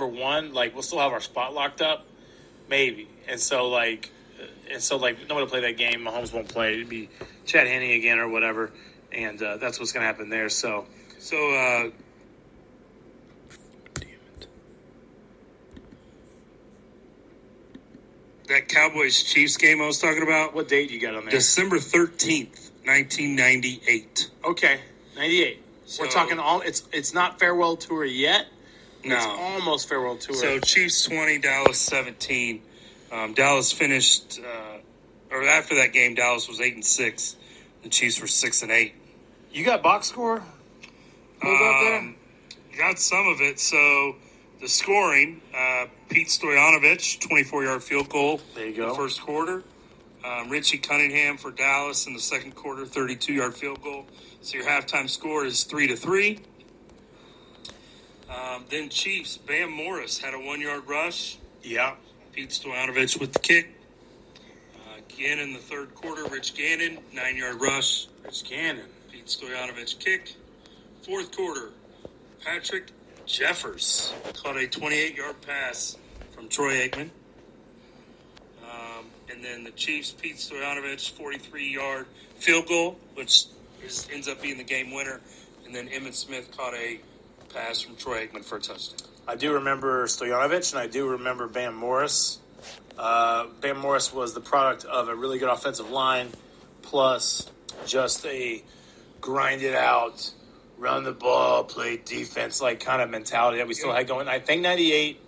number one, like, we'll still have our spot locked up, maybe. And so nobody will play that game. Mahomes won't play. It'd be Chad Henne again or whatever, and that's what's going to happen there. So damn it. That Cowboys-Chiefs game I was talking about. What date you got on there? December 13th, 1998. Okay, 98. So, we're talking it's not farewell tour yet. No. It's almost farewell tour. So Chiefs 20, Dallas 17. Dallas finished, or after that game, Dallas was 8-6. The Chiefs were 6-8. You got box score pulled up there? Got some of it. So the scoring, Pete Stoyanovich, 24-yard field goal. There you go. In the first quarter. Richie Cunningham for Dallas in the second quarter, 32-yard field goal. So your halftime score is 3-3. Then Chiefs, Bam Morris had a 1-yard rush. Yeah. Pete Stoyanovich with the kick. Again in the third quarter, Rich Gannon, 9-yard rush. Rich Gannon. Pete Stoyanovich kick. Fourth quarter, Patrick Jeffers caught a 28-yard pass from Troy Aikman. And then the Chiefs, Pete Stoyanovich, 43-yard field goal, which ends up being the game winner. And then Emmitt Smith caught a pass from Troy Aikman for a touchdown. I do remember Stoyanovich, and I do remember Bam Morris. Bam Morris was the product of a really good offensive line, plus just a grind-it-out, run-the-ball, play defense, like kind of mentality that we still had going. I think 98,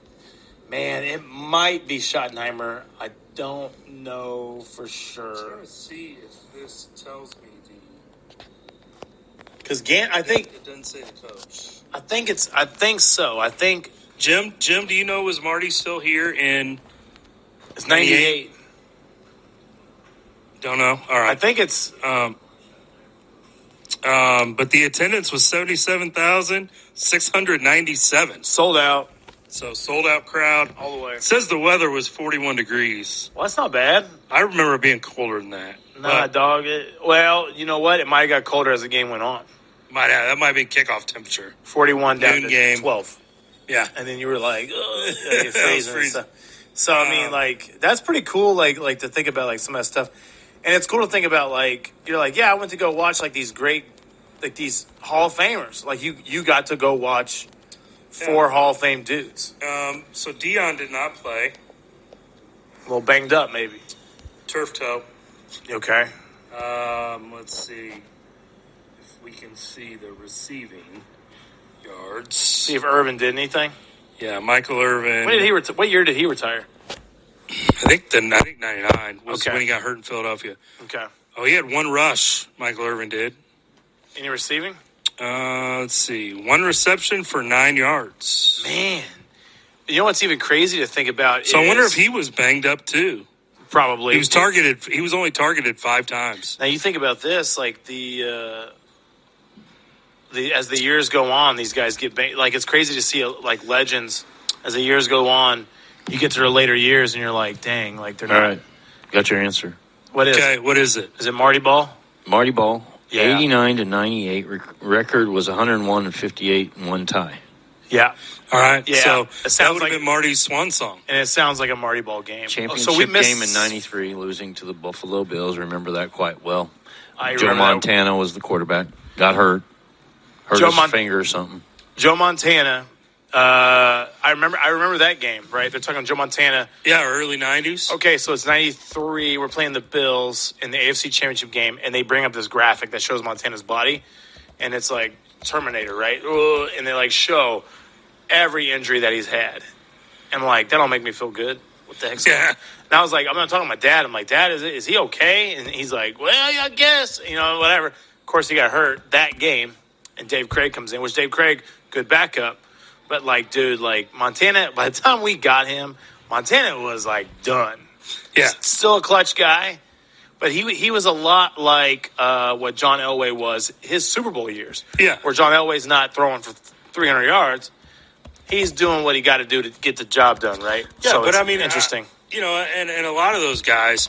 man, it might be Schottenheimer. I don't know for sure. I'm trying to see if this tells me because I think it doesn't say the coach. I think so. I think Jim, do you know, was Marty still here in? It's 98. Don't know. All right. I think it's but the attendance was 77,697. sold out So sold out crowd all the way. It says the weather was 41 degrees. Well, that's not bad. I remember it being colder than that. Nah, dog. Well, you know what? It might have got colder as the game went on. That might be kickoff temperature. 41 down to game. 12. Yeah. And then you were like, ugh, you're freezing. freezing. So I mean, like, that's pretty cool, like to think about, like, some of that stuff. And it's cool to think about, like, you're like, yeah, I went to go watch, like, these great, like, these Hall of Famers. Like, you got to go watch 4 Hall of Fame dudes. So Dion did not play. A little banged up, maybe. Turf toe. Okay. Let's see if we can see the receiving yards. See if Irvin did anything. Yeah, Michael Irvin. When did he what year did he retire? I think 99 was when he got hurt in Philadelphia. Okay. Oh, he had 1 rush. Michael Irvin did. Any receiving? Let's see. 1 reception for 9 yards. Man. You know what's even crazy to think about? So I wonder if he was banged up too. Probably. He was targeted. He was only targeted 5 times. Now you think about this, like as the years go on, these guys get like, it's crazy to see like legends as the years go on. You get to their later years and you're like, dang, like they're not. All right, got your answer. What is? Okay, what is it? Is it Marty Ball? Marty Ball. Yeah. 89 to 98 record was 101 and 58 and 1 tie. Yeah. All right. Yeah. So that would have like, been Marty's swan song. And it sounds like a Marty Ball game. Championship game in 93, losing to the Buffalo Bills. Remember that quite well. I Joe Montana was the quarterback. Got hurt. Hurt his finger or something. Joe Montana. I remember that game, right? They're talking Joe Montana. Yeah, early 90s. Okay, so it's 93. We're playing the Bills in the AFC Championship game, and they bring up this graphic that shows Montana's body, and it's like Terminator, right? And they like show every injury that he's had. And like, that don't make me feel good. What the heck's going on? And I was like, I'm not talking to my dad. I'm like, Dad, is he okay? And he's like, well, I guess, whatever. Of course, he got hurt that game, and Dave Craig comes in, which Dave Craig, good backup. But, like, dude, like, Montana, by the time we got him, Montana was, like, done. Yeah. Still a clutch guy. But he was a lot like what John Elway was his Super Bowl years. Yeah. Where John Elway's not throwing for 300 yards. He's doing what he got to do to get the job done, right? Yeah, so but I mean, interesting. And a lot of those guys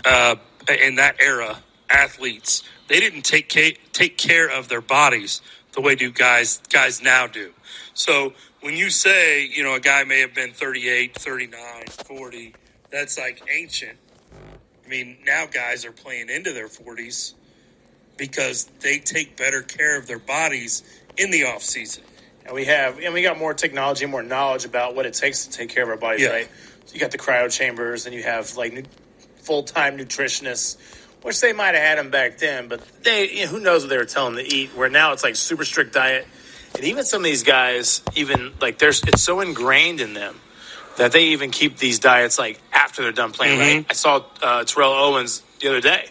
in that era, athletes, they didn't take care of their bodies the way guys now do. So when you say, a guy may have been 38, 39, 40, that's like ancient. I mean, now guys are playing into their 40s because they take better care of their bodies in the off season. And we got more technology, more knowledge about what it takes to take care of our bodies, right? So you got the cryo chambers, and you have like full-time nutritionists, which they might have had them back then, but who knows what they were telling them to eat, where now it's like super strict diet. And even some of these guys, even like it's so ingrained in them that they even keep these diets like after they're done playing, right? I saw Terrell Owens the other day,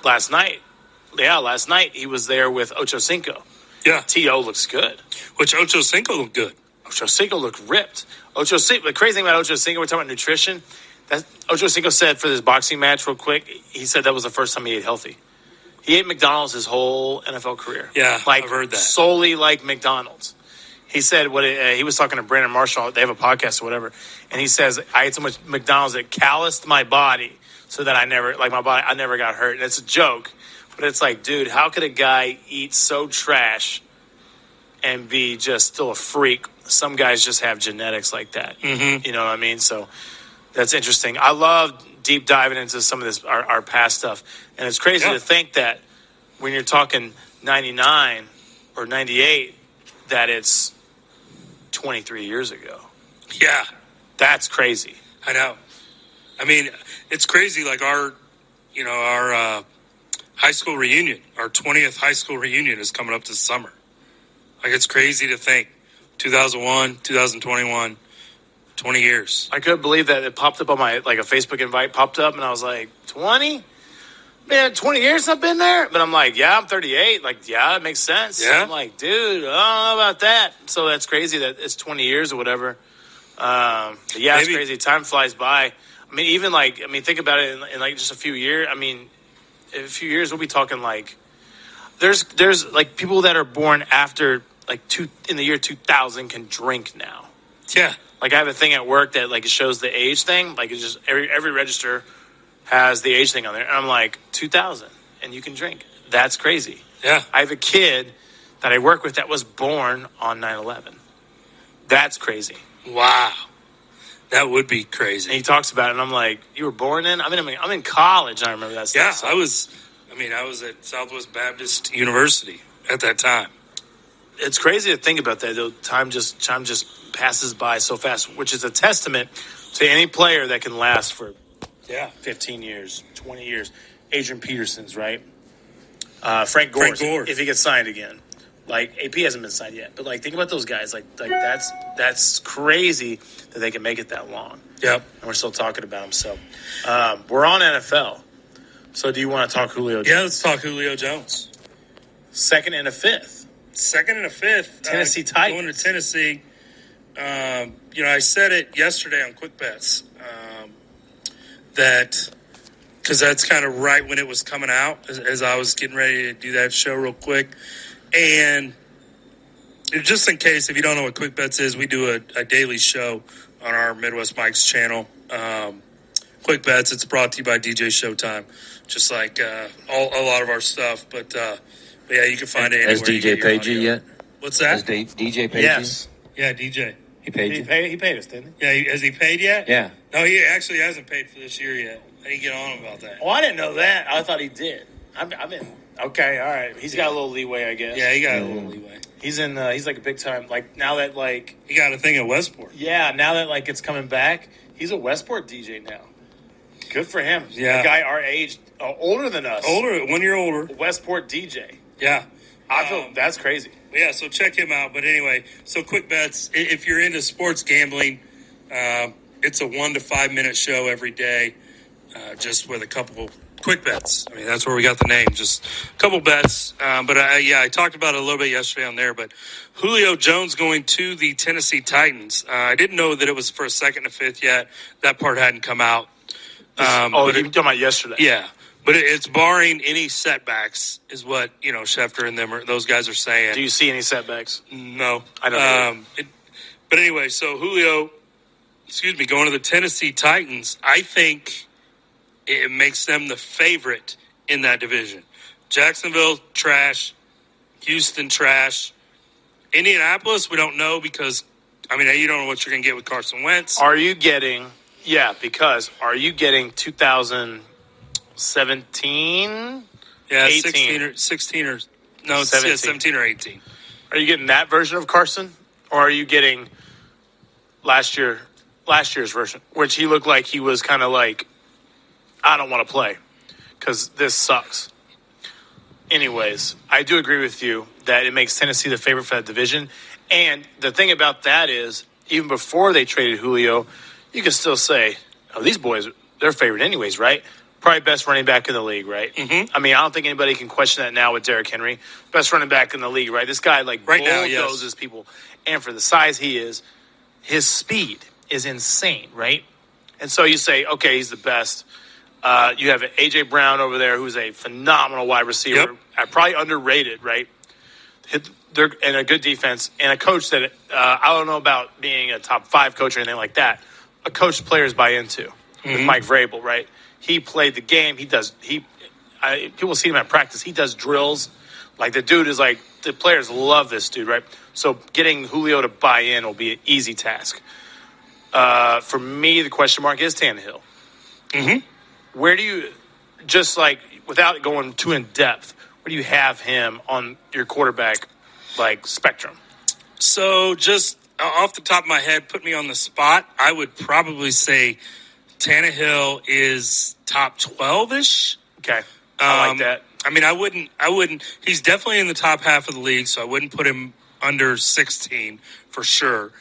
last night. Yeah, last night he was there with Ocho Cinco. Yeah. T.O. looks good. Which Ocho Cinco looked good. Ocho Cinco looked ripped. The crazy thing about Ocho Cinco, we're talking about nutrition. Ocho Cinco said for this boxing match, real quick, he said that was the first time he ate healthy. He ate McDonald's his whole NFL career. Yeah, I've heard that. Solely like McDonald's. He said he was talking to Brandon Marshall. They have a podcast or whatever, and he says I ate so much McDonald's that calloused my body so that I never got hurt. And it's a joke, but it's like, dude, how could a guy eat so trash and be just still a freak? Some guys just have genetics like that. Mm-hmm. You know what I mean? So that's interesting. I love deep diving into some of this, our past stuff. And it's crazy to think that when you're talking 99 or 98, that it's 23 years ago. Yeah. That's crazy. I know. I mean, it's crazy. Like our high school reunion, our 20th high school reunion is coming up this summer. Like, it's crazy to think. 2001, 2021, 20 years. I couldn't believe that it popped up on my, like a Facebook invite popped up, and I was like, 20? Man, 20 years I've been there? But I'm like, yeah, I'm 38. Like, yeah, it makes sense. Yeah. I'm like, dude, I don't know about that. So that's crazy that it's 20 years or whatever. But yeah, It's crazy. Time flies by. I mean, think about it in like just a few years. I mean, in a few years, we'll be talking like, there's like people that are born after like in the year 2000 can drink now. Yeah. Like I have a thing at work that like it shows the age thing. Like it's just every register has the age thing on there. And I'm like, 2000 and you can drink. That's crazy. Yeah. I have a kid that I work with that was born on 9/11. That's crazy. Wow. That would be crazy. And he talks about it and I'm like, you were born in? I'm in college and I remember that stuff. Yeah, So. I was at Southwest Baptist University at that time. It's crazy to think about that, though. Time just passes by so fast, which is a testament to any player that can last for 15 years, 20 years. Adrian Peterson's, right? Frank Gore, if he gets signed again. Like, AP hasn't been signed yet. But, like, think about those guys. Like that's crazy that they can make it that long. Yep. And we're still talking about them. So, we're on NFL. So, do you want to talk Julio Jones? Yeah, let's talk Julio Jones. Second and a fifth. Tennessee Titans. Going to Tennessee. I said it yesterday on Quick Bets that because that's kind of right when it was coming out as I was getting ready to do that show real quick. And just in case, if you don't know what Quick Bets is, we do a daily show on our Midwest Mike's channel. Quick Bets, it's brought to you by DJ Showtime, just like a lot of our stuff. But yeah, you can find it anywhere. Has DJ paid you yet? What's that? Has DJ paid Yes. Yeah, DJ. He paid you? He paid us, didn't he? Yeah, has he paid yet? Yeah. No, he actually hasn't paid for this year yet. I didn't get on about that. Oh, I didn't know that. I thought he did. I've been okay. All right, he's got a little leeway, I guess. Yeah, he got a little leeway. He's in. He's like a big time. Like now that like he got a thing at Westport. Yeah, now that like it's coming back, he's a Westport DJ now. Good for him. Yeah, a guy our age, older than us. 1 year older. Westport DJ. Yeah, I feel that's crazy. Yeah, so check him out. But anyway, so Quick Bets, if you're into sports gambling, it's a 1 to 5 minute show every day, just with a couple quick bets. I mean, that's where we got the name, just a couple bets. But I talked about it a little bit yesterday on there. But Julio Jones going to the Tennessee Titans. I didn't know that it was for a second and a fifth yet. That part hadn't come out. You were talking about yesterday. Yeah. But it's barring any setbacks, is what Schefter and those guys are saying. Do you see any setbacks? No, I don't. But anyway, so Julio, going to the Tennessee Titans. I think it makes them the favorite in that division. Jacksonville trash, Houston trash, Indianapolis, we don't know because, I mean, you don't know what you're going to get with Carson Wentz. Are you getting 2017? Yeah, 18. 16 or no, it's 17 or 18. Are you getting that version of Carson, or are you getting last year's version, which he looked like he was kind of like, I don't want to play because this sucks. Anyways, I do agree with you that it makes Tennessee the favorite for that division. And the thing about that is, even before they traded Julio, you can still say, oh, these boys, they're favored anyways, right? Probably best running back in the league, right? Mm-hmm. I mean, I don't think anybody can question that now with Derrick Henry. Best running back in the league, right? This guy, like, right now, bulldozes yes. people. And for the size he is, his speed is insane, right? And so you say, okay, he's the best. You have A.J. Brown over there, who's a phenomenal wide receiver. Yep. Probably underrated, right? They're in a good defense, and a coach that I don't know about being a top 5 coach or anything like that. A coach players buy into with Mike Vrabel, right? He played the game. People see him at practice. He does drills. Like, the dude is like, the players love this dude, right? So getting Julio to buy in will be an easy task. For me, the question mark is Tannehill. Mm-hmm. Where do you, just like, without going too in depth, where do you have him on your quarterback, like, spectrum? So just off the top of my head, put me on the spot. I would probably say Tannehill is top 12-ish. Okay. I like that. I mean, I wouldn't. He's definitely in the top half of the league, so I wouldn't put him under 16 for sure.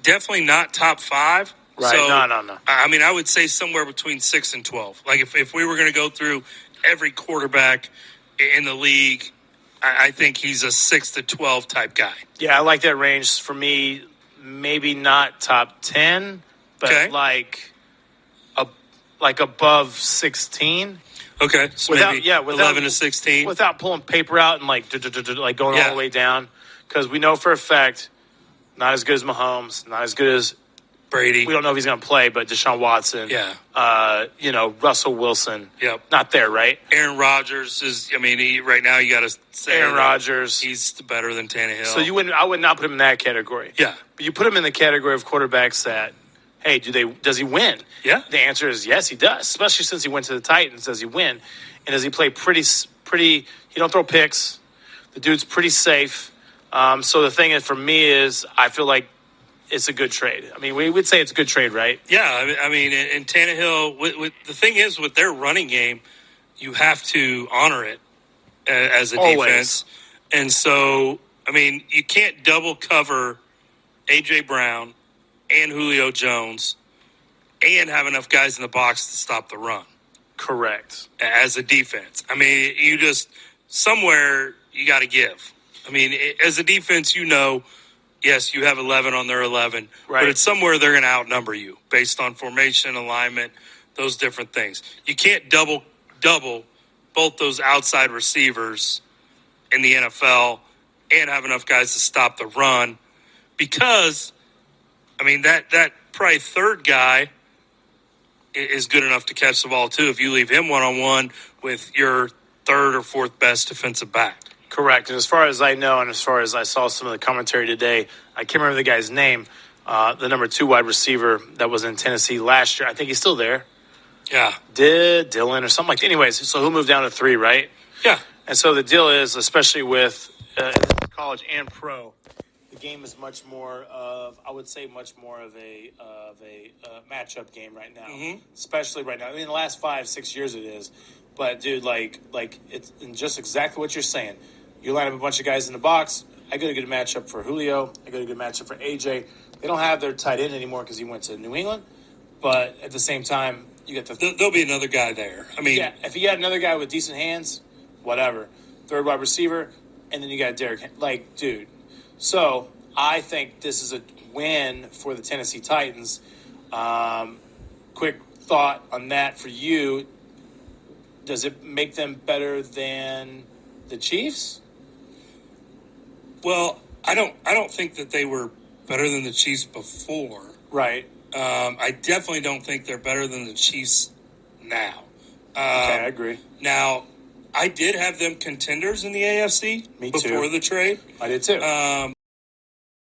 Definitely not top 5. Right. So, No. I mean, I would say somewhere between 6 and 12. Like, if we were going to go through every quarterback in the league, I think he's a 6 to 12 type guy. Yeah, I like that range. For me, maybe not top 10, but Okay. like above 16. Okay, so maybe 11 to 16. Without pulling paper out and like going all the way down. Because we know for a fact, not as good as Mahomes, not as good as Brady. We don't know if he's going to play, but Deshaun Watson. Yeah. Russell Wilson. Yep. Not there, right? Aaron Rodgers is, I mean, right now you got to say Aaron Rodgers. He's better than Tannehill. So I would not put him in that category. Yeah. But you put him in the category of quarterbacks that, hey, does he win? Yeah. The answer is yes, he does. Especially since he went to the Titans. Does he win? And does he play pretty? He don't throw picks. The dude's pretty safe. So the thing is, for me, is I feel like it's a good trade. I mean, we would say it's a good trade, right? Yeah. I mean, and Tannehill, with the thing is, with their running game, you have to honor it as a defense. And so, I mean, you can't double cover A.J. Brown and Julio Jones and have enough guys in the box to stop the run. Correct. As a defense. I mean, you just, somewhere you got to give. I mean, as a defense, yes, you have 11 on their 11, right. But it's somewhere they're going to outnumber you based on formation, alignment, those different things. You can't double both those outside receivers in the NFL and have enough guys to stop the run because, I mean, that probably third guy is good enough to catch the ball too if you leave him one-on-one with your third or fourth best defensive back. Correct. And as far as I know, and as far as I saw some of the commentary today, I can't remember the guy's name, the number 2 wide receiver that was in Tennessee last year. I think he's still there. Yeah. Dylan or something like that. Anyways, so he'll move down to 3, right? Yeah. And so the deal is, especially with college and pro, the game is much more of a matchup game right now. Mm-hmm. Especially right now. I mean, the last 5-6 years it is. But, dude, like it's just exactly what you're saying. You line up a bunch of guys in the box. I got a good matchup for Julio. I got a good matchup for AJ. They don't have their tight end anymore because he went to New England. But at the same time, you get there'll be another guy there. I mean, yeah, if you got another guy with decent hands, whatever. Third wide receiver, and then you got Derrick. Like, dude. So I think this is a win for the Tennessee Titans. Quick thought on that for you. Does it make them better than the Chiefs? Well, I don't think that they were better than the Chiefs before. Right. I definitely don't think they're better than the Chiefs now. Okay, I agree. Now, I did have them contenders in the AFC Me too. before the trade. I did too.